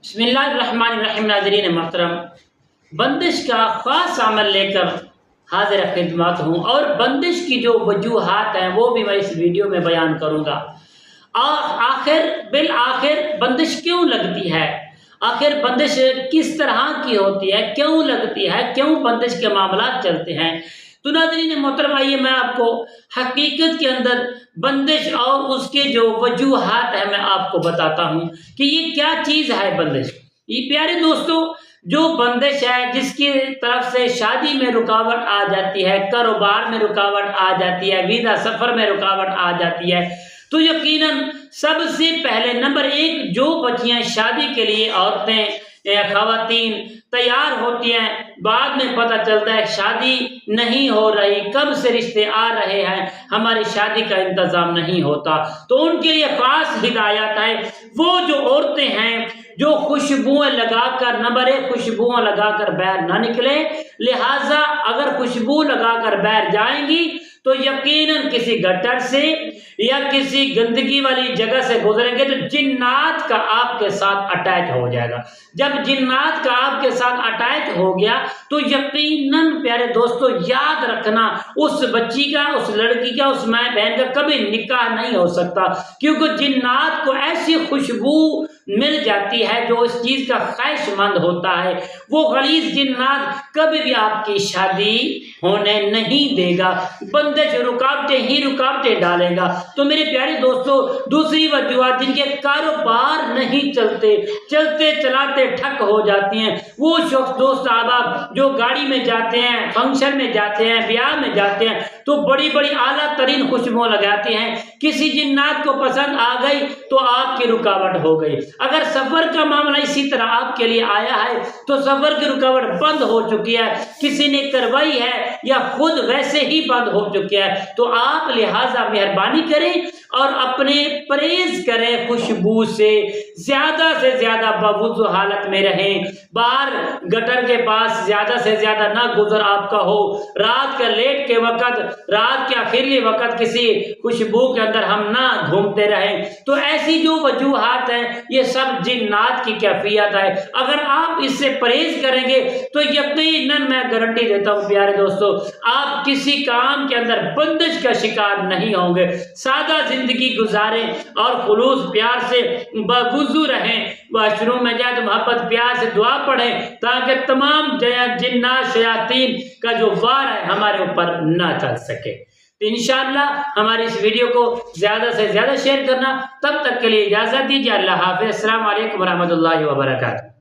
बिस्मिल्लाहिर्रहमानिर्रहीम। नाज़रीन मोहतरम, बंदिश का ख़ास अमल लेकर हाजिर खिदमत हूँ और बंदिश की जो वजूहात हैं वो भी मैं इस वीडियो में बयान करूँगा। आखिर बंदिश क्यों लगती है, आखिर बंदिश किस तरह की होती है, क्यों लगती है, क्यों बंदिश के मामला चलते हैं। तो नाज़रीन मोहतरम, आइए मैं आपको हकीकत के अंदर बंदिश और उसके जो वजूहात है मैं आपको बताता हूँ कि ये क्या चीज़ है बंदिश। ये प्यारे दोस्तों, जो बंदिश है जिसकी तरफ से शादी में रुकावट आ जाती है, कारोबार में रुकावट आ जाती है, वीज़ा सफ़र में रुकावट आ जाती है, तो यकीनन सबसे पहले नंबर एक जो बच्चियां शादी के लिए औरतें ख़वातीन तैयार होती हैं, बाद में पता चलता है शादी नहीं हो रही, कब से रिश्ते आ रहे हैं, हमारी शादी का इंतज़ाम नहीं होता, तो उनके लिए ख़ास हिदायत है। वो जो औरतें हैं जो खुशबुएं लगाकर, नंबर एक खुशबुएं लगाकर बाहर ना निकले, लिहाजा अगर खुशबू लगाकर बाहर जाएंगी तो यकीनन किसी गटर से या किसी गंदगी वाली जगह से गुजरेंगे तो जिन्नात का आपके साथ अटैच हो जाएगा। जब जिन्नात का आपके साथ अटैच हो गया तो यकीनन प्यारे दोस्तों याद रखना, उस बच्ची का, उस लड़की का, उस माँ बहन का कभी निकाह नहीं हो सकता, क्योंकि जिन्नात को ऐसी खुशबू मिल जाती है जो इस चीज का ख्वाहिशमंद होता है। वो गलीज जिन्नात कभी भी आपकी शादी होने नहीं देगा, बंदिश रुकावटें ही रुकावटें डालेगा। तो मेरे प्यारे दोस्तों, दूसरी वजूहत जिनके कारोबार नहीं चलते, चलते चलाते ठक हो जाती हैं, वो शख्स दोस्त अहबाब जो गाड़ी में जाते हैं, फंक्शन में जाते हैं, ब्याह में जाते हैं तो बड़ी बड़ी आला तरीन खुशबुएं लगाते हैं, किसी जिन्नात को पसंद आ गई तो आपकी रुकावट हो गई। अगर सफर का मामला इसी तरह आपके लिए आया है तो सफर की रुकावट बंद हो चुकी है, किसी ने करवाई है या खुद वैसे ही बंद हो चुकी है, तो आप लिहाजा मेहरबानी करें और अपने परहेज करें, खुशबू से ज्यादा बवुज़ू हालत में रहें, बाहर गटर के पास ज्यादा से ज्यादा ना गुजर आपका हो, रात के लेट के वक्त, रात के आखिरी वक्त किसी खुशबू के अंदर हम ना घूमते रहें। तो ऐसी जो वजूहात हैं ये सब जिन्नात की कैफियत है। अगर आप इससे परहेज करेंगे तो यकीनन मैं गारंटी देता हूँ प्यारे दोस्तों, आप किसी काम के अंदर बंदिश का शिकार नहीं होंगे। सादा जिंदगी गुजारें और खुलूस प्यार से बवुज़ू रहें, वाशरूम में जाए तो मोहब्बत प्यार से दुआ पढ़ें ताकि तमाम जिन्नात शयातीन का जो वार है हमारे ऊपर ना चल सके। तो इंशाअल्लाह हमारी इस वीडियो को ज़्यादा से ज़्यादा शेयर करना। तब तक के लिए इजाज़त दीजिए। अल्लाह हाफ़िज़। अस्सलामु अलैकुम व रहमतुल्लाहि व बरकातुहू।